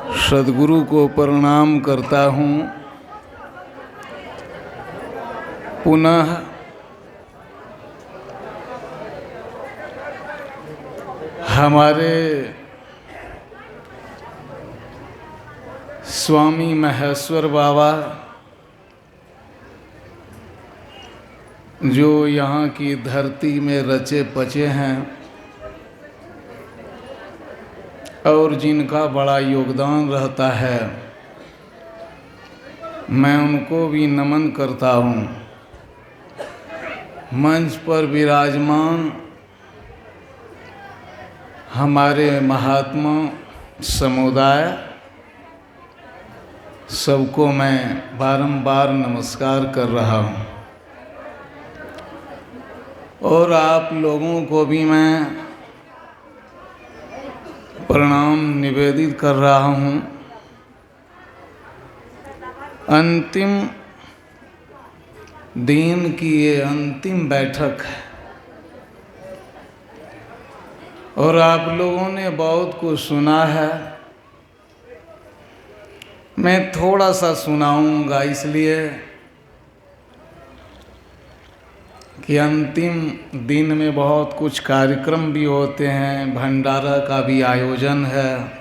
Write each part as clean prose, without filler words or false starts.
सद्गुरु को प्रणाम करता हूँ। पुनः हमारे स्वामी महेश्वर बाबा जो यहाँ की धरती में रचे पचे हैं और जिनका बड़ा योगदान रहता है, मैं उनको भी नमन करता हूँ। मंच पर विराजमान हमारे महात्मा समुदाय सबको मैं बारंबार नमस्कार कर रहा हूँ और आप लोगों को भी मैं प्रणाम निवेदित कर रहा हूँ। अंतिम दिन की ये अंतिम बैठक है और आप लोगों ने बहुत कुछ सुना है। मैं थोड़ा सा सुनाऊंगा इसलिए कि अंतिम दिन में बहुत कुछ कार्यक्रम भी होते हैं, भंडारा का भी आयोजन है,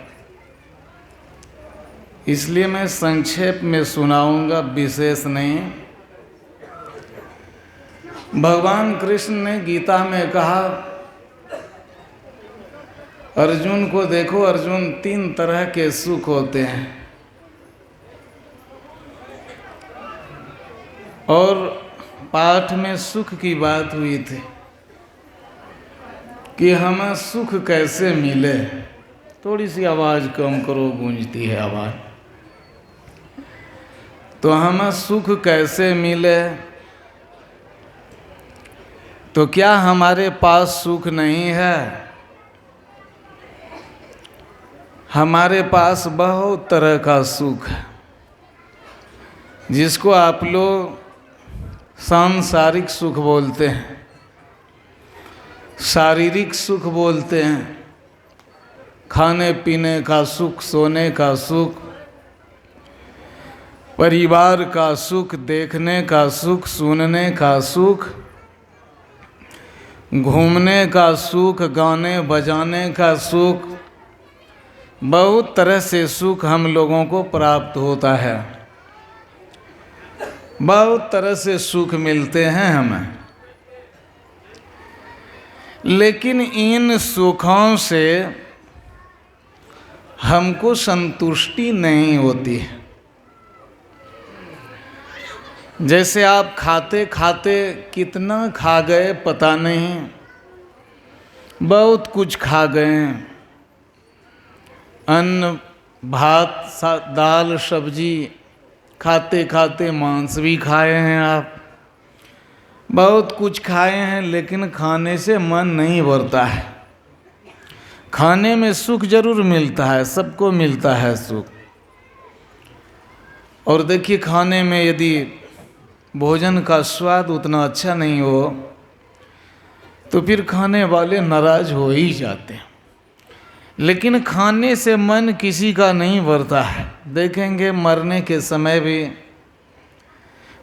इसलिए मैं संक्षेप में सुनाऊंगा, विशेष नहीं। भगवान कृष्ण ने गीता में कहा, अर्जुन को देखो, अर्जुन 3 तरह के सुख होते हैं और पाठ में सुख की बात हुई थी कि हमें सुख कैसे मिले। थोड़ी सी आवाज़ कम करो, गूंजती है आवाज़। तो हमें सुख कैसे मिले? तो क्या हमारे पास सुख नहीं है? हमारे पास बहुत तरह का सुख है जिसको आप लोग सांसारिक सुख बोलते हैं, शारीरिक सुख बोलते हैं, खाने पीने का सुख, सोने का सुख, परिवार का सुख, देखने का सुख, सुनने का सुख, घूमने का सुख, गाने बजाने का सुख। बहुत तरह से सुख हम लोगों को प्राप्त होता है, बहुत तरह से सुख मिलते हैं हमें। लेकिन इन सुखों से हमको संतुष्टि नहीं होती है। जैसे आप खाते खाते कितना खा गए पता नहीं, बहुत कुछ खा गए, अन्न भात दाल सब्जी खाते खाते मांस भी खाए हैं, आप बहुत कुछ खाए हैं, लेकिन खाने से मन नहीं भरता है। खाने में सुख जरूर मिलता है, सबको मिलता है सुख। और देखिए, खाने में यदि भोजन का स्वाद उतना अच्छा नहीं हो तो फिर खाने वाले नाराज हो ही जाते हैं। लेकिन खाने से मन किसी का नहीं भरता है। देखेंगे मरने के समय भी,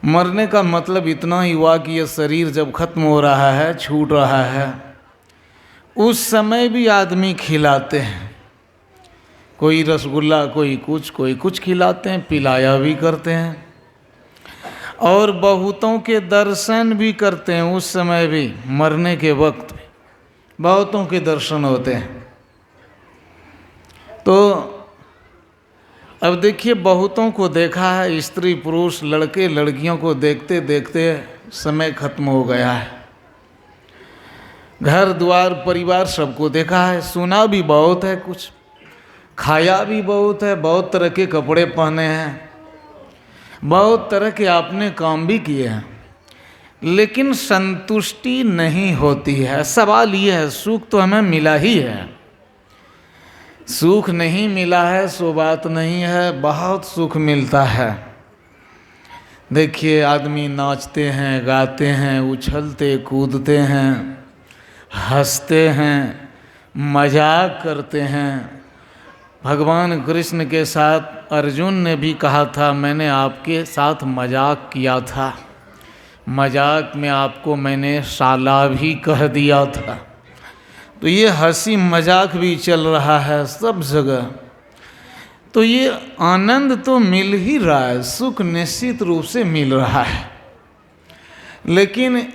मरने का मतलब इतना ही हुआ कि ये शरीर जब खत्म हो रहा है, छूट रहा है, उस समय भी आदमी खिलाते हैं। कोई रसगुल्ला, कोई कुछ खिलाते हैं, पिलाया भी करते हैं और बहुतों के दर्शन भी करते हैं। उस समय भी, मरने के वक्त बहुतों के दर्शन होते हैं। तो अब देखिए, बहुतों को देखा है, स्त्री पुरुष लड़के लड़कियों को देखते देखते समय खत्म हो गया है। घर द्वार परिवार सबको देखा है, सुना भी बहुत है, कुछ खाया भी बहुत है, बहुत तरह के कपड़े पहने हैं, बहुत तरह के आपने काम भी किए हैं, लेकिन संतुष्टि नहीं होती है। सवाल ये है, सुख तो हमें मिला ही है, सुख नहीं मिला है सो बात नहीं है, बहुत सुख मिलता है। देखिए, आदमी नाचते हैं, गाते हैं, उछलते कूदते हैं, हंसते हैं, मजाक करते हैं, भगवान कृष्ण के साथ अर्जुन ने भी कहा था, मैंने आपके साथ मजाक किया था, मजाक में आपको मैंने साला भी कह दिया था। तो ये हंसी मजाक भी चल रहा है सब जगह। तो ये आनंद तो मिल ही रहा है, सुख निश्चित रूप से मिल रहा है, लेकिन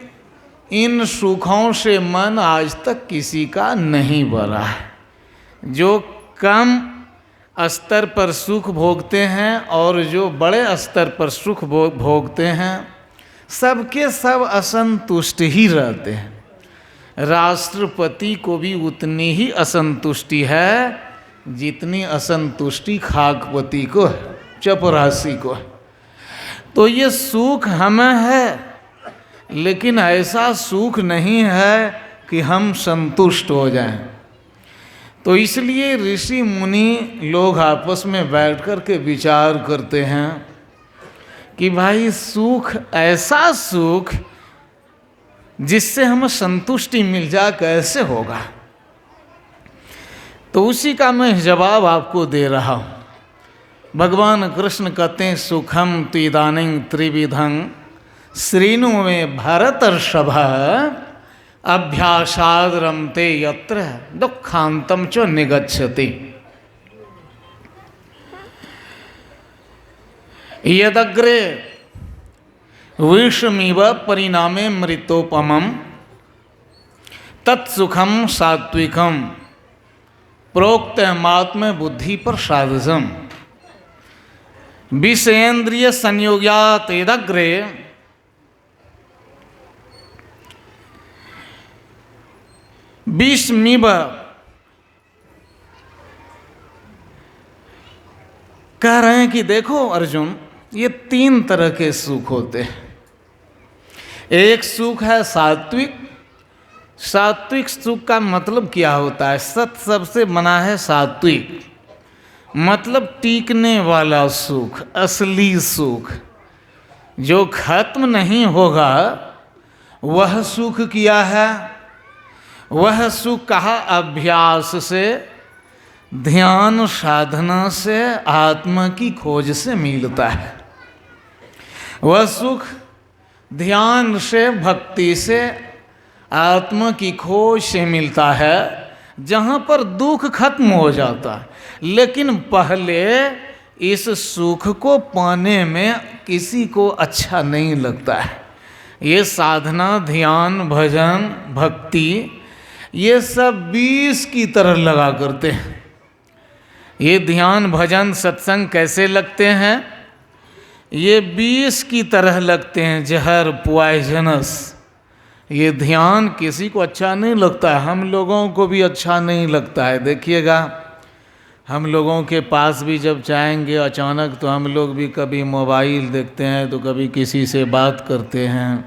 इन सुखों से मन आज तक किसी का नहीं भरा है। जो कम स्तर पर सुख भोगते हैं और जो बड़े स्तर पर सुख भोगते हैं, सबके सब असंतुष्ट ही रहते हैं। राष्ट्रपति को भी उतनी ही असंतुष्टि है जितनी असंतुष्टि खाकपति को है, चपरासी को है। तो ये सुख हमें है, लेकिन ऐसा सुख नहीं है कि हम संतुष्ट हो जाएं। तो इसलिए ऋषि मुनि लोग आपस में बैठ कर के विचार करते हैं कि भाई सुख, ऐसा सुख जिससे हमें संतुष्टि मिल जाए, कैसे होगा। तो उसी का मैं जवाब आपको दे रहा हूँ। भगवान कृष्ण कहते हैं, सुखम तु इदानीं त्रिविधं श्रीनु में भरतर्षभ अभ्यासाद रमते यत्र दुखांतम च निगच्छति। यदग्रे विषमिव परिणामे मृतोपमं तत्सुखम सात्विकम प्रोक्त मात्म बुद्धि प्रसादजम विषयेन्द्रिय संयोगात यदग्रे विषमिव। कह रहे हैं कि देखो अर्जुन, ये तीन तरह के सुख होते हैं। एक सुख है सात्विक। सात्विक सुख का मतलब क्या होता है? सत सबसे बना है सात्विक, मतलब टीकने वाला सुख, असली सुख जो खत्म नहीं होगा, वह सुख क्या है? वह सुख कहा अभ्यास से, ध्यान साधना से, आत्मा की खोज से मिलता है। वह सुख ध्यान से, भक्ति से, आत्मा की खोज से मिलता है, जहाँ पर दुख खत्म हो जाता है। लेकिन पहले इस सुख को पाने में किसी को अच्छा नहीं लगता है। ये साधना, ध्यान, भजन, भक्ति, ये सब विष की तरह लगा करते हैं। ये ध्यान, भजन, सत्संग कैसे लगते हैं? ये विष की तरह लगते हैं, जहर, पॉइजनस। ये ध्यान किसी को अच्छा नहीं लगता है, हम लोगों को भी अच्छा नहीं लगता है। देखिएगा, हम लोगों के पास भी जब जाएंगे अचानक, तो हम लोग भी कभी मोबाइल देखते हैं, तो कभी किसी से बात करते हैं,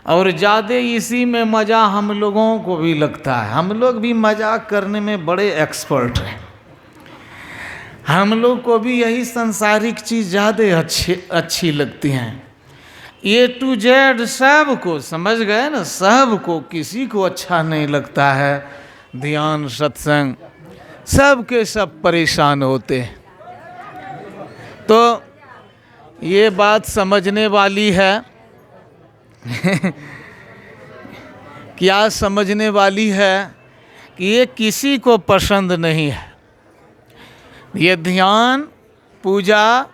और ज़्यादा इसी में मज़ा हम लोगों को भी लगता है। हम लोग भी मजाक करने में बड़े एक्सपर्ट हैं। हम लोग को भी यही सांसारिक चीज़ ज़्यादा अच्छी लगती हैं। ए टू जेड सब को, समझ गए ना, सब को, किसी को अच्छा नहीं लगता है ध्यान, सत्संग, सब के सब परेशान होते हैं। तो ये बात समझने वाली है। क्या समझने वाली है कि ये किसी को पसंद नहीं है। ये ध्यान, पूजा,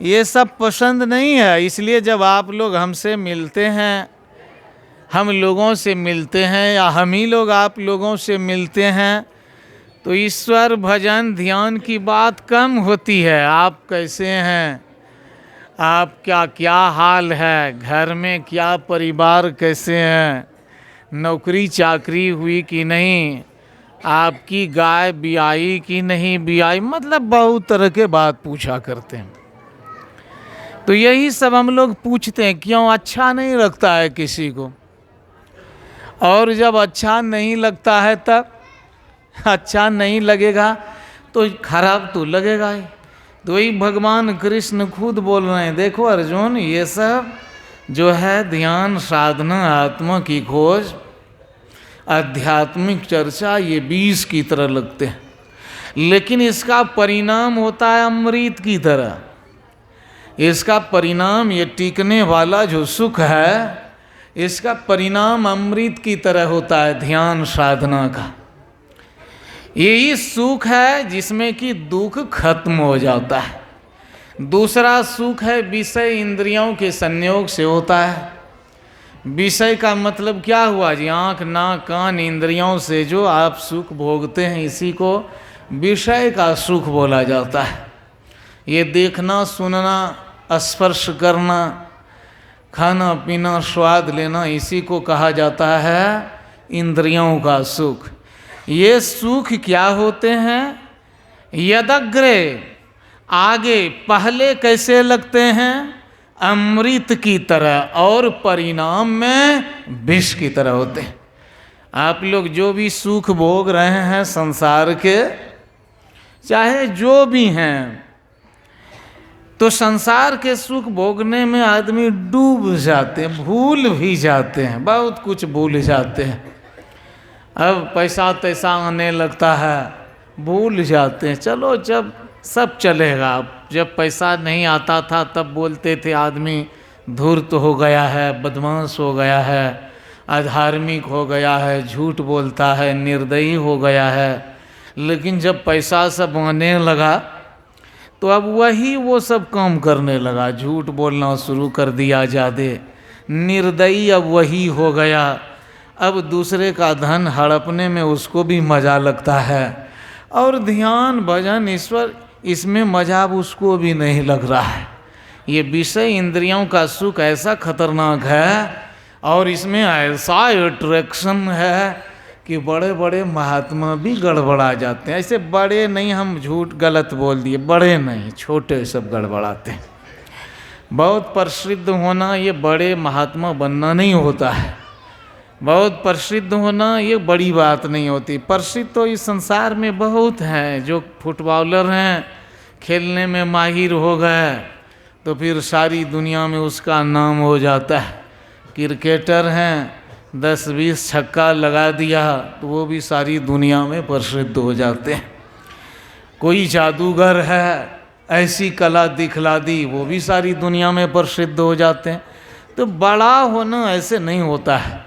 ये सब पसंद नहीं है। इसलिए जब आप लोग हमसे मिलते हैं, हम लोगों से मिलते हैं, या हम ही लोग आप लोगों से मिलते हैं, तो ईश्वर, भजन, ध्यान की बात कम होती है। आप कैसे हैं, आपका क्या हाल है, घर में क्या, परिवार कैसे हैं, नौकरी चाकरी हुई कि नहीं, आपकी गाय बियाई कि नहीं बियाई, मतलब बहुत तरह के बात पूछा करते हैं। तो यही सब हम लोग पूछते हैं। क्यों? अच्छा नहीं लगता है किसी को, और जब अच्छा नहीं लगता है, तब अच्छा नहीं लगेगा तो खराब तो लगेगा ही। तो वही भगवान कृष्ण खुद बोल रहे हैं, देखो अर्जुन, ये सब जो है ध्यान, साधना, आत्मा की खोज, आध्यात्मिक चर्चा, ये विष की तरह लगते हैं। लेकिन इसका परिणाम होता है अमृत की तरह। इसका परिणाम, ये टिकने वाला जो सुख है, इसका परिणाम अमृत की तरह होता है ध्यान साधना का। यही सुख है जिसमें कि दुख खत्म हो जाता है। दूसरा सुख है विषय इंद्रियों के संयोग से होता है। विषय का मतलब क्या हुआ जी? आँख नाक कान इंद्रियों से जो आप सुख भोगते हैं, इसी को विषय का सुख बोला जाता है। ये देखना, सुनना, स्पर्श करना, खाना पीना, स्वाद लेना, इसी को कहा जाता है इंद्रियों का सुख। ये सुख क्या होते हैं? यदग्रे, आगे पहले कैसे लगते हैं? अमृत की तरह, और परिणाम में विष की तरह होते हैं। आप लोग जो भी सुख भोग रहे हैं संसार के, चाहे जो भी हैं, तो संसार के सुख भोगने में आदमी डूब जाते हैं, भूल भी जाते हैं, बहुत कुछ भूल जाते हैं। अब पैसा तैसा आने लगता है, भूल जाते हैं। चलो, जब सब चलेगा। जब पैसा नहीं आता था तब बोलते थे आदमी धूर्त हो गया है, बदमाश हो गया है, अधार्मिक हो गया है, झूठ बोलता है, निर्दयी हो गया है। लेकिन जब पैसा सब आने लगा तो अब वही वो सब काम करने लगा, झूठ बोलना शुरू कर दिया ज़्यादा, निर्दयी अब वही हो गया। अब दूसरे का धन हड़पने में उसको भी मज़ा लगता है, और ध्यान भजन ईश्वर, इसमें मज़ा अब उसको भी नहीं लग रहा है। ये विषय इंद्रियों का सुख ऐसा खतरनाक है, और इसमें ऐसा अट्रैक्शन है कि बड़े बड़े महात्मा भी गड़बड़ा जाते हैं। ऐसे बड़े नहीं, हम झूठ गलत बोल दिए, बड़े नहीं, छोटे सब गड़बड़ाते हैं। बहुत प्रसिद्ध होना ये बड़े महात्मा बनना नहीं होता है। बहुत प्रसिद्ध होना ये बड़ी बात नहीं होती। प्रसिद्ध तो इस संसार में बहुत हैं, जो फुटबॉलर हैं, खेलने में माहिर हो गए तो फिर सारी दुनिया में उसका नाम हो जाता है। क्रिकेटर हैं, 10-20 छक्का लगा दिया तो वो भी सारी दुनिया में प्रसिद्ध हो जाते हैं। कोई जादूगर है, ऐसी कला दिखला दी, वो भी सारी दुनिया में प्रसिद्ध हो जाते हैं। तो बड़ा होना ऐसे नहीं होता है।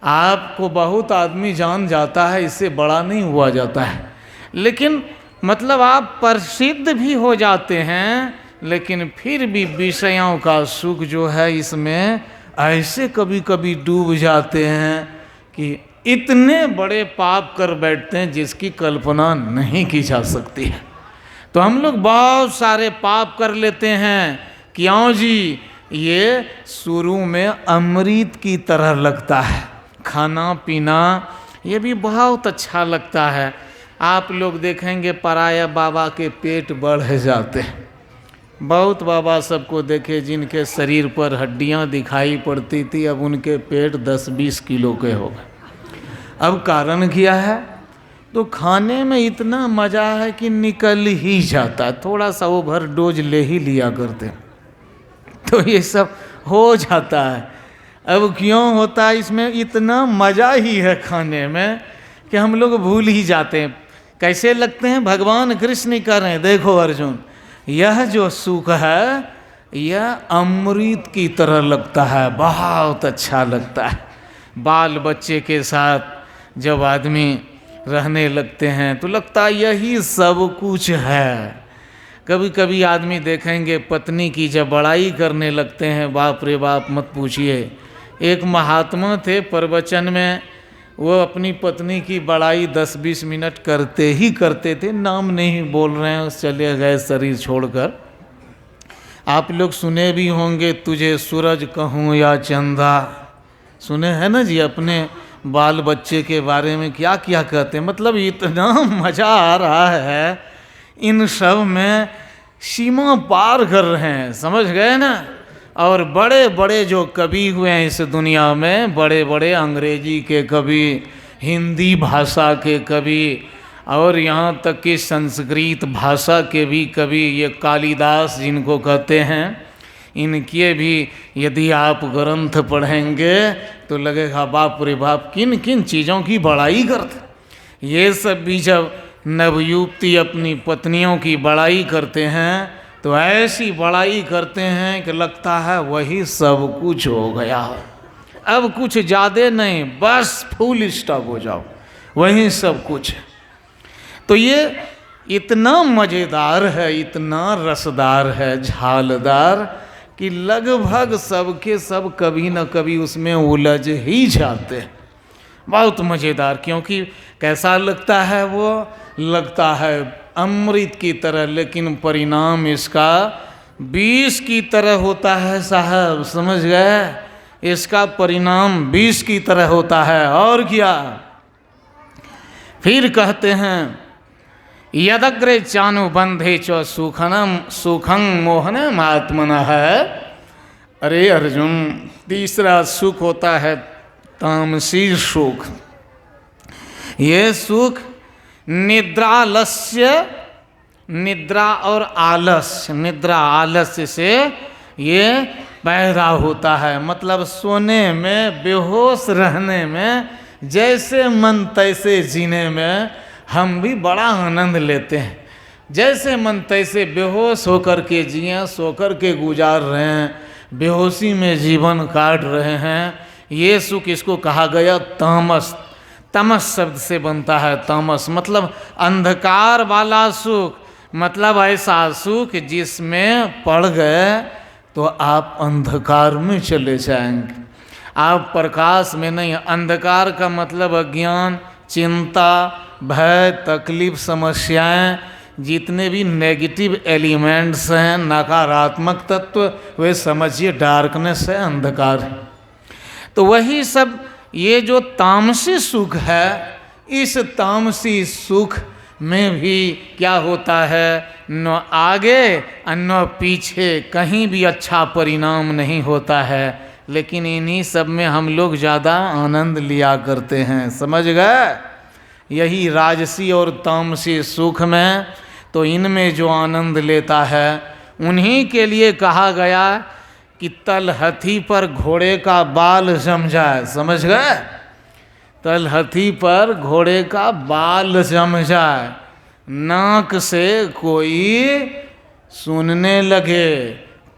आपको बहुत आदमी जान जाता है, इससे बड़ा नहीं हुआ जाता है। लेकिन मतलब आप प्रसिद्ध भी हो जाते हैं, लेकिन फिर भी विषयों का सुख जो है इसमें ऐसे कभी कभी डूब जाते हैं कि इतने बड़े पाप कर बैठते हैं जिसकी कल्पना नहीं की जा सकती है। तो हम लोग बहुत सारे पाप कर लेते हैं। क्यों जी? ये शुरू में अमृत की तरह लगता है, खाना पीना ये भी बहुत अच्छा लगता है। आप लोग देखेंगे पराया बाबा के पेट बढ़ जाते हैं। बहुत बाबा सबको देखे जिनके शरीर पर हड्डियां दिखाई पड़ती थी, अब उनके पेट 10-20 किलो के हो गए। अब कारण क्या है? तो खाने में इतना मज़ा है कि निकल ही जाता है। थोड़ा सा ओवर डोज ले ही लिया करते, तो ये सब हो जाता है। अब क्यों होता है? इसमें इतना मज़ा ही है खाने में कि हम लोग भूल ही जाते हैं। कैसे लगते हैं? भगवान कृष्ण कह रहे हैं, देखो अर्जुन, यह जो सुख है यह अमृत की तरह लगता है, बहुत अच्छा लगता है। बाल बच्चे के साथ जब आदमी रहने लगते हैं तो लगता है यही सब कुछ है। कभी कभी आदमी देखेंगे पत्नी की जब बड़ाई करने लगते हैं, बाप रे बाप मत पूछिए। एक महात्मा थे, प्रवचन में वो अपनी पत्नी की बड़ाई 10-20 मिनट करते ही करते थे। नाम नहीं बोल रहे हैं, चले गए शरीर छोड़कर। आप लोग सुने भी होंगे, तुझे सूरज कहूँ या चंदा, सुने हैं ना जी? अपने बाल बच्चे के बारे में क्या क्या कहते हैं। मतलब इतना मज़ा आ रहा है इन सब में, सीमा पार कर रहे हैं, समझ गए ना? और बड़े बड़े जो कवि हुए हैं इस दुनिया में, बड़े बड़े अंग्रेजी के कवि, हिंदी भाषा के कवि, और यहाँ तक कि संस्कृत भाषा के भी कवि, ये कालिदास जिनको कहते हैं, इनके भी यदि आप ग्रंथ पढ़ेंगे तो लगेगा बाप रे बाप, किन किन चीज़ों की बड़ाई करते। ये सब भी जब नवयुवती अपनी पत्नियों की बड़ाई करते हैं तो ऐसी बड़ाई करते हैं कि लगता है वही सब कुछ हो गया, अब कुछ ज़्यादा नहीं, बस फुल स्टॉप हो जाओ, वही सब कुछ है। तो ये इतना मज़ेदार है, इतना रसदार है, झालदार, कि लगभग सबके सब कभी न कभी उसमें उलझ ही जाते हैं। बहुत मज़ेदार, क्योंकि कैसा लगता है वो, लगता है अमृत की तरह, लेकिन परिणाम इसका विष की तरह होता है साहब, समझ गए? इसका परिणाम विष की तरह होता है। और क्या, फिर कहते हैं यदग्रे चानुबंधे च सुखं मोहनम आत्मनः। अरे अर्जुन, तीसरा सुख होता है तामसी सुख। ये सुख निद्रालस्य, निद्रा और आलस्य, निद्रा आलस्य से ये पैदा होता है। मतलब सोने में, बेहोश रहने में, जैसे मन तैसे जीने में हम भी बड़ा आनंद लेते हैं। जैसे मन तैसे बेहोश होकर के जिए, सोकर के गुजार रहे हैं, बेहोशी में जीवन काट रहे हैं, ये सुख इसको कहा गया तामस। तमस शब्द से बनता है तामस, मतलब अंधकार वाला सुख। मतलब ऐसा सुख जिसमें पड़ गए तो आप अंधकार में चले जाएंगे, आप प्रकाश में नहीं। अंधकार का मतलब अज्ञान, चिंता, भय, तकलीफ, समस्याएं, जितने भी नेगेटिव एलिमेंट्स हैं, नकारात्मक तत्व, वे समझिए डार्कनेस है, अंधकार है। तो वही सब ये जो तामसी सुख है, इस तामसी सुख में भी क्या होता है, न आगे न पीछे कहीं भी अच्छा परिणाम नहीं होता है, लेकिन इन्हीं सब में हम लोग ज़्यादा आनंद लिया करते हैं, समझ गए? यही राजसी और तामसी सुख में, तो इनमें जो आनंद लेता है उन्हीं के लिए कहा गया कि तलहथी पर घोड़े का बाल जम जाए, समझ गए? तलहथी पर घोड़े का बाल जम जाए, नाक से कोई सुनने लगे,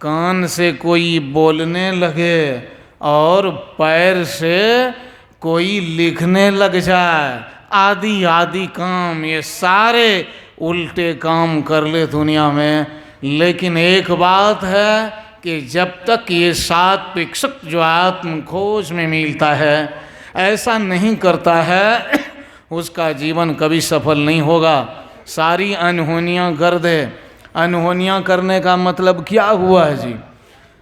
कान से कोई बोलने लगे, और पैर से कोई लिखने लग जाए, आदि आदि काम, ये सारे उल्टे काम कर ले दुनिया में। लेकिन एक बात है कि जब तक ये सात्विक सुख जो आत्म खोज में मिलता है ऐसा नहीं करता है, उसका जीवन कभी सफल नहीं होगा। सारी अनहोनियाँ कर दे। अनहोनियाँ करने का मतलब क्या हुआ है जी?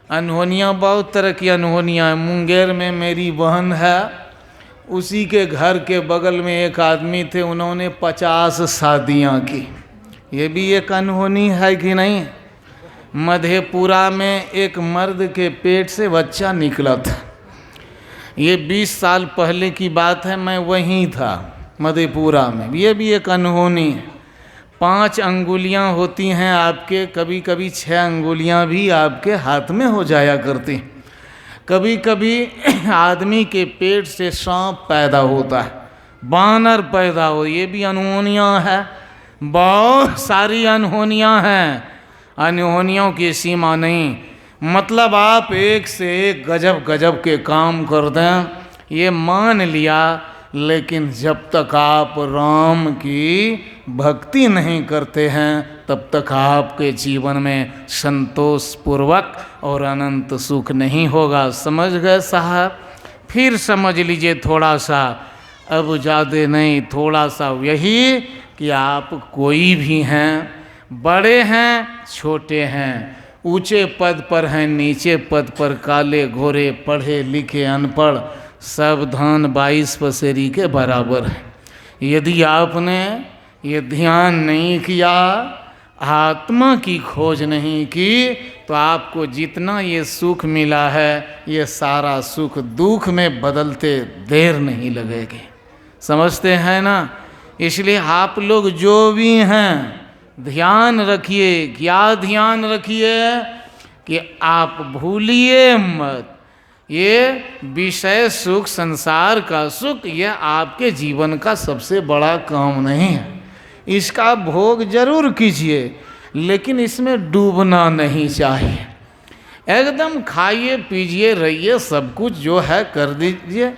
अनहोनियाँ बहुत तरह की अनहोनियाँ हैं। मुंगेर में मेरी बहन है, उसी के घर के बगल में एक आदमी थे, उन्होंने 50 शादियाँ की। ये भी एक अनहोनी है कि नहीं? मधेपुरा में एक मर्द के पेट से बच्चा निकला था। ये 20 साल पहले की बात है, मैं वहीं था मधेपुरा में। ये भी एक अनहोनी है। 5 अंगुलियां होती हैं आपके, कभी कभी 6 अंगुलियां भी आपके हाथ में हो जाया करती। कभी कभी आदमी के पेट से सांप पैदा होता है, बानर पैदा हो, ये भी अनहोनियां है। बहुत सारी अनहोनियां हैं, अनहोनियों की सीमा नहीं। मतलब आप एक से एक गजब गजब के काम कर दें, ये मान लिया, लेकिन जब तक आप राम की भक्ति नहीं करते हैं तब तक आपके जीवन में संतोषपूर्वक और अनंत सुख नहीं होगा। समझ गए साहब? फिर समझ लीजिए थोड़ा सा, अब ज़्यादा नहीं, थोड़ा सा, यही कि आप कोई भी हैं, बड़े हैं छोटे हैं, ऊंचे पद पर हैं नीचे पद पर, काले घोरे, पढ़े लिखे अनपढ़, सब धान 22 पसेरी के बराबर है। यदि आपने ये ध्यान नहीं किया, आत्मा की खोज नहीं की, तो आपको जितना ये सुख मिला है, ये सारा सुख दुख में बदलते देर नहीं लगेगी। समझते हैं ना? इसलिए आप लोग जो भी हैं ध्यान रखिए। क्या ध्यान रखिए? कि आप भूलिए मत, ये विषय सुख, संसार का सुख, ये आपके जीवन का सबसे बड़ा काम नहीं है। इसका भोग जरूर कीजिए, लेकिन इसमें डूबना नहीं चाहिए। एकदम खाइए पीजिए रहिए, सब कुछ जो है कर दीजिए,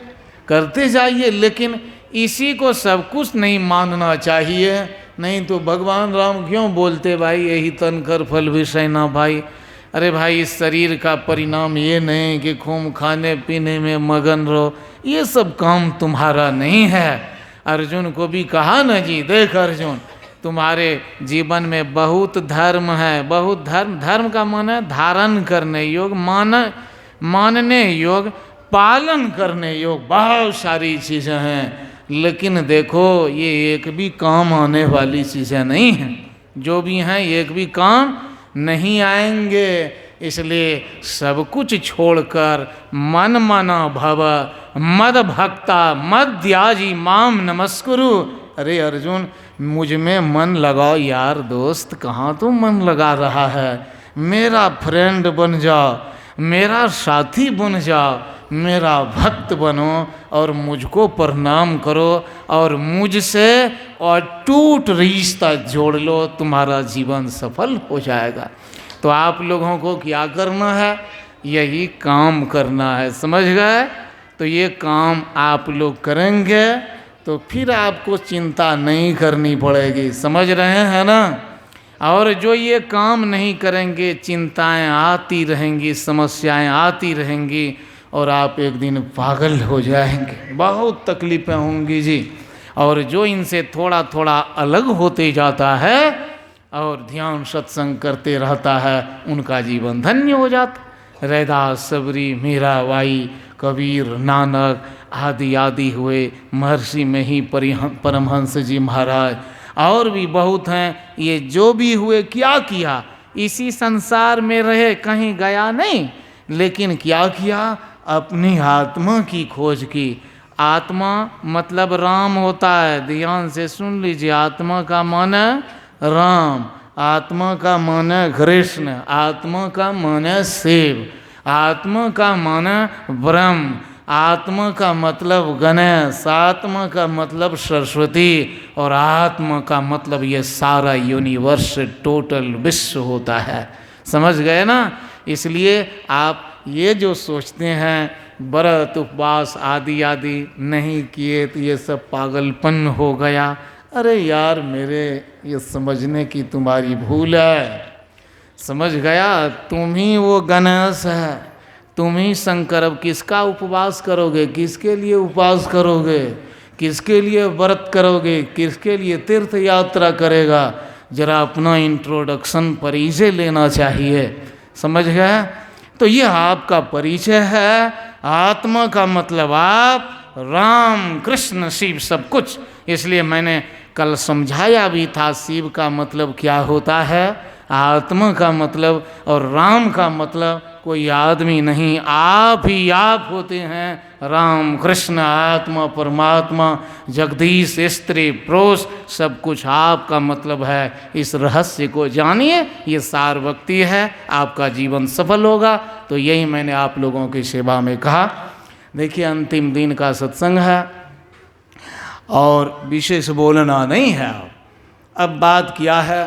करते जाइए, लेकिन इसी को सब कुछ नहीं मानना चाहिए। नहीं तो भगवान राम क्यों बोलते भाई यही तन कर फल विषय ना भाई। अरे भाई इस शरीर का परिणाम ये नहीं कि खूब खाने पीने में मगन रहो, ये सब काम तुम्हारा नहीं है। अर्जुन को भी कहा न जी, देख अर्जुन तुम्हारे जीवन में बहुत धर्म है, बहुत धर्म, धर्म का मन है धारण करने योग, मानने योग, पालन करने योग, बहुत सारी चीज़ें हैं, लेकिन देखो ये एक भी काम आने वाली चीज़ें नहीं हैं, जो भी हैं एक भी काम नहीं आएंगे। इसलिए सब कुछ छोड़कर मन मना भव मद भक्ता मद्याजी माम नमस्कुरु। अरे अर्जुन मुझ में मन लगाओ यार, दोस्त कहाँ तुम मन लगा रहा है, मेरा फ्रेंड बन जाओ, मेरा साथी बन जाओ, मेरा भक्त बनो और मुझको प्रणाम करो और मुझसे और टूट रिश्ता जोड़ लो, तुम्हारा जीवन सफल हो जाएगा। तो आप लोगों को क्या करना है, यही काम करना है, समझ गए। तो ये काम आप लोग करेंगे तो फिर आपको चिंता नहीं करनी पड़ेगी, समझ रहे हैं ना। और जो ये काम नहीं करेंगे चिंताएं आती रहेंगी, समस्याएं आती रहेंगी और आप एक दिन पागल हो जाएंगे, बहुत तकलीफ़ें होंगी जी। और जो इनसे थोड़ा थोड़ा अलग होते जाता है और ध्यान सत्संग करते रहता है, उनका जीवन धन्य हो जाता। रैदास, सबरी, मीराबाई, कबीर, नानक आदि आदि हुए, महर्षि में ही परमहंस जी महाराज और भी बहुत हैं। ये जो भी हुए क्या किया, इसी संसार में रहे, कहीं गया नहीं, लेकिन क्या किया, अपनी आत्मा की खोज की। आत्मा मतलब राम होता है, ध्यान से सुन लीजिए। आत्मा का मन है राम, आत्मा का मन है कृष्ण, आत्मा का मन है शिव, आत्मा का मन है ब्रह्म, आत्मा का मतलब गणेश, आत्मा का मतलब सरस्वती और आत्मा का मतलब ये सारा यूनिवर्स, टोटल विश्व होता है, समझ गए ना। इसलिए आप ये जो सोचते हैं व्रत उपवास आदि आदि नहीं किए तो ये सब पागलपन हो गया, अरे यार मेरे ये समझने की तुम्हारी भूल है, समझ गया। तुम ही वो गणेश है, तुम ही शंकर। अब किसका उपवास करोगे, किसके लिए उपवास करोगे, किसके लिए व्रत करोगे, किसके लिए तीर्थ यात्रा करेगा, जरा अपना इंट्रोडक्शन परिचय लेना चाहिए, समझ गए। तो ये आपका परिचय है, आत्मा का मतलब आप, राम कृष्ण शिव सब कुछ। इसलिए मैंने कल समझाया भी था, शिव का मतलब क्या होता है, आत्मा का मतलब, और राम का मतलब कोई आदमी नहीं, आप ही आप होते हैं। राम कृष्ण आत्मा परमात्मा जगदीश स्त्री पुरुष सब कुछ आपका मतलब है। इस रहस्य को जानिए, ये सार भक्ति है, आपका जीवन सफल होगा। तो यही मैंने आप लोगों की सेवा में कहा। देखिए अंतिम दिन का सत्संग है और विशेष बोलना नहीं है। अब बात क्या है,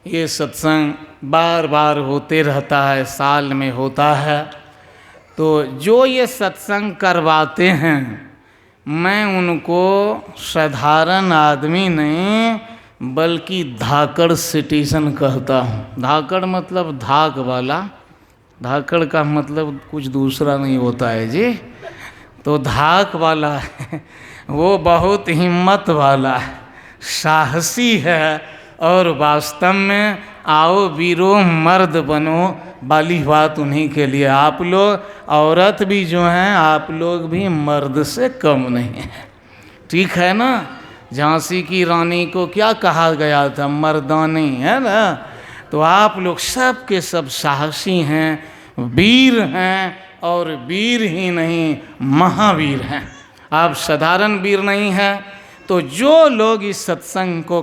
ये सत्संग बार बार होते रहता है, साल में होता है। तो जो ये सत्संग करवाते हैं, मैं उनको साधारण आदमी नहीं बल्कि धाकड़ सिटीजन कहता हूँ। धाकड़ मतलब धाक वाला, धाकड़ का मतलब कुछ दूसरा नहीं होता है जी। तो धाक वाला है, वो बहुत हिम्मत वाला है, साहसी है और वास्तव में आओ वीरो मर्द बनो वाली बात उन्हीं के लिए। आप लोग औरत भी जो हैं, आप लोग भी मर्द से कम नहीं हैं, ठीक है ना। झांसी की रानी को क्या कहा गया था, मर्दानी, है ना। तो आप लोग सब के सब साहसी हैं, वीर हैं, और वीर ही नहीं महावीर हैं। आप साधारण वीर नहीं हैं। तो जो लोग इस सत्संग को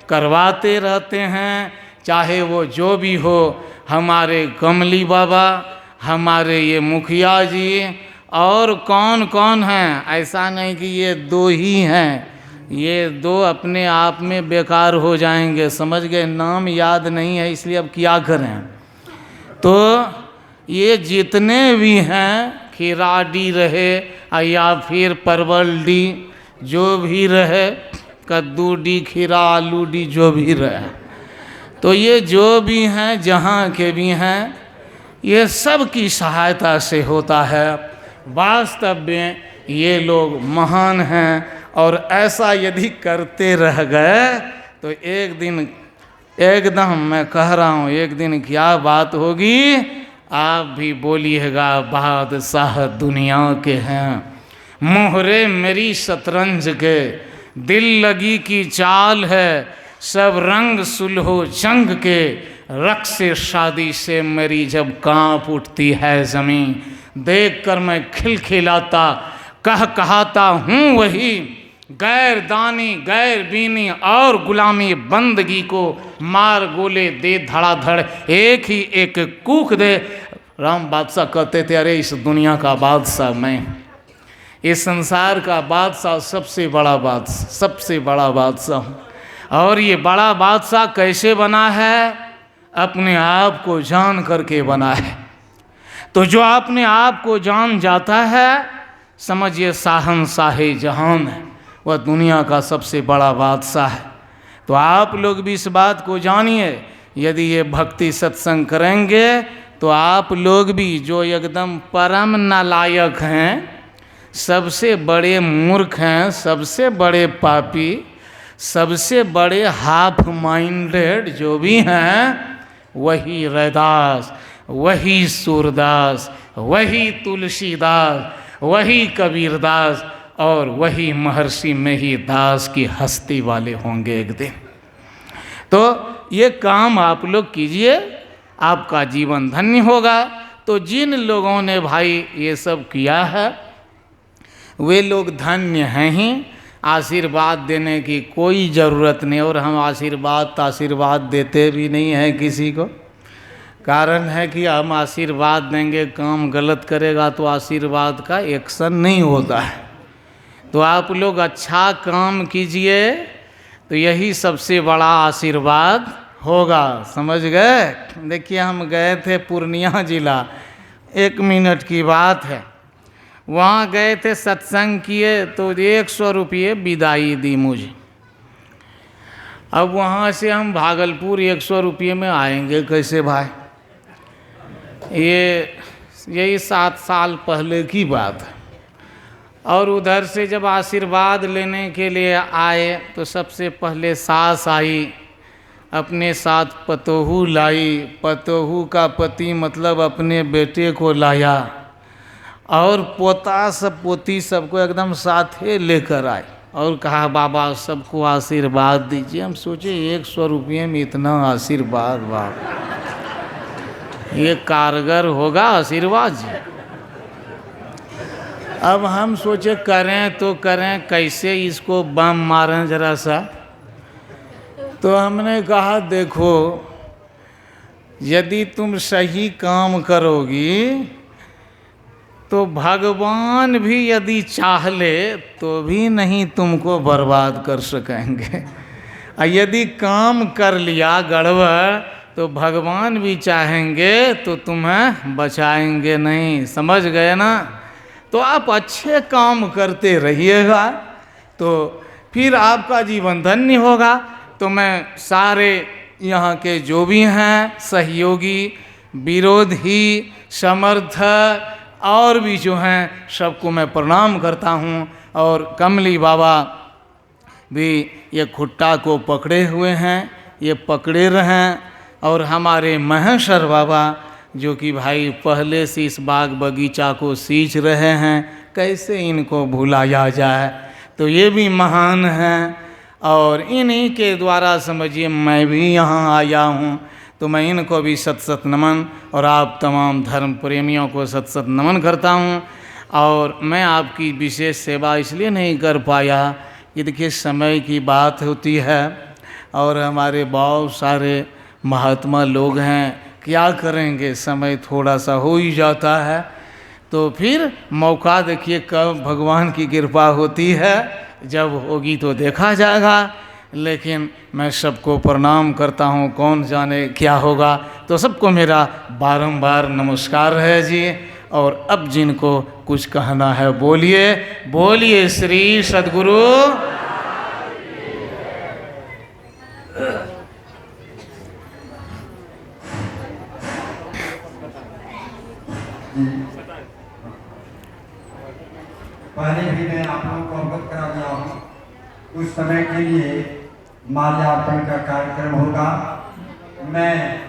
करवाते रहते हैं, चाहे वो जो भी हो, हमारे कमली बाबा, हमारे ये मुखिया जी, और कौन कौन हैं, ऐसा नहीं कि ये दो ही हैं, ये दो अपने आप में बेकार हो जाएंगे, समझ गए। नाम याद नहीं है इसलिए अब क्या करें। तो ये जितने भी हैं, खीराडी रहे या फिर परवल डी, जो भी रहे, कद्दू डी, खीरा आलू डी, जो भी रहे, तो ये जो भी हैं, जहाँ के भी हैं, ये सब की सहायता से होता है। वास्तव में ये लोग महान हैं, और ऐसा यदि करते रह गए तो एक दिन, एकदम मैं कह रहा हूँ, एक दिन क्या बात होगी, आप भी बोलिएगा बादशाह दुनिया के हैं। मोहरे मेरी शतरंज के, दिल लगी की चाल है, सब रंग सुलहो जंग के, रक़्स शादी से मेरी जब कांप उठती है ज़मीं, देख कर मैं खिलखिलाता कहता हूँ वही, गैर दानी गैर बीनी और गुलामी बंदगी को मार गोले दे धड़ाधड़, एक ही एक कूक दे। राम बादशाह कहते थे, अरे इस दुनिया का बादशाह मैं, इस संसार का बादशाह, सबसे बड़ा बादशाह, सबसे बड़ा बादशाह हूँ। और ये बड़ा बादशाह कैसे बना है? अपने आप को जान करके बना है। तो जो अपने आप को जान जाता है, समझिए शाहंशाहे जहान है, वह दुनिया का सबसे बड़ा बादशाह है। तो आप लोग भी इस बात को जानिए, यदि ये भक्ति सत्संग करेंगे तो आप लोग भी, जो एकदम परम नालायक हैं, सबसे बड़े मूर्ख हैं, सबसे बड़े पापी, सबसे बड़े हाफ माइंडेड जो भी हैं, वही रैदास, वही सूरदास, वही तुलसीदास, वही कबीरदास और वही महर्षि मेहिदास की हस्ती वाले होंगे एक दिन। तो ये काम आप लोग कीजिए, आपका जीवन धन्य होगा। तो जिन लोगों ने भाई ये सब किया है, वे लोग धन्य हैं ही। आशीर्वाद देने की कोई ज़रूरत नहीं, और हम आशीर्वाद देते भी नहीं हैं किसी को। कारण है कि हम आशीर्वाद देंगे, काम गलत करेगा तो आशीर्वाद का एक्शन नहीं होता है। तो आप लोग अच्छा काम कीजिए, तो यही सबसे बड़ा आशीर्वाद होगा, समझ गए। देखिए, हम गए थे पूर्णिया जिला, 1 मिनट की बात है। वहाँ गए थे, सत्संग किए, तो 100 रुपये विदाई दी मुझे। अब वहाँ से हम भागलपुर 100 रुपये में आएंगे कैसे भाई? यही 7 साल पहले की बात है। और उधर से जब आशीर्वाद लेने के लिए आए, तो सबसे पहले सास आई, अपने साथ पतोहू लाई, पतोहू का पति मतलब अपने बेटे को लाया, और पोता सब पोती सबको एकदम साथे लेकर आए, और कहा बाबा सबको आशीर्वाद दीजिए। हम सोचे 100 रुपये में इतना आशीर्वाद, बाबा ये कारगर होगा आशीर्वाद जी। अब हम सोचे करें तो करें कैसे, इसको बम मारें जरा सा। तो हमने कहा देखो, यदि तुम सही काम करोगी तो भगवान भी यदि चाह ले तो भी नहीं तुमको बर्बाद कर सकेंगे, और यदि काम कर लिया गड़बड़ तो भगवान भी चाहेंगे तो तुम्हें बचाएंगे नहीं, समझ गए ना। तो आप अच्छे काम करते रहिएगा, तो फिर आपका जीवन धन्य होगा। तो मैं सारे यहाँ के जो भी हैं सहयोगी, विरोधी, समर्थक और भी जो हैं, सबको मैं प्रणाम करता हूँ। और कमली बाबा भी ये खुट्टा को पकड़े हुए हैं, ये पकड़े रहें। और हमारे महेश्वर बाबा जो कि भाई पहले से इस बाग बगीचा को सींच रहे हैं, कैसे इनको भुलाया जाए। तो ये भी महान हैं, और इन्हीं के द्वारा समझिए मैं भी यहाँ आया हूँ। तो मैं इनको भी सत सत नमन, और आप तमाम धर्म प्रेमियों को सत सत नमन करता हूँ। और मैं आपकी विशेष सेवा इसलिए नहीं कर पाया कि देखिए समय की बात होती है, और हमारे बहुत सारे महात्मा लोग हैं, क्या करेंगे, समय थोड़ा सा हो ही जाता है। तो फिर मौका देखिए कब भगवान की कृपा होती है, जब होगी तो देखा जाएगा। लेकिन मैं सबको प्रणाम करता हूँ, कौन जाने क्या होगा। तो सबको मेरा बारंबार नमस्कार है जी। और अब जिनको कुछ कहना है बोलिए, बोलिए श्री सद्गुरु। पहले भी मैं आप लोगों को अवगत करा दिया हूँ, कुछ समय के लिए माल्यार्पण का कार्यक्रम होगा। मैं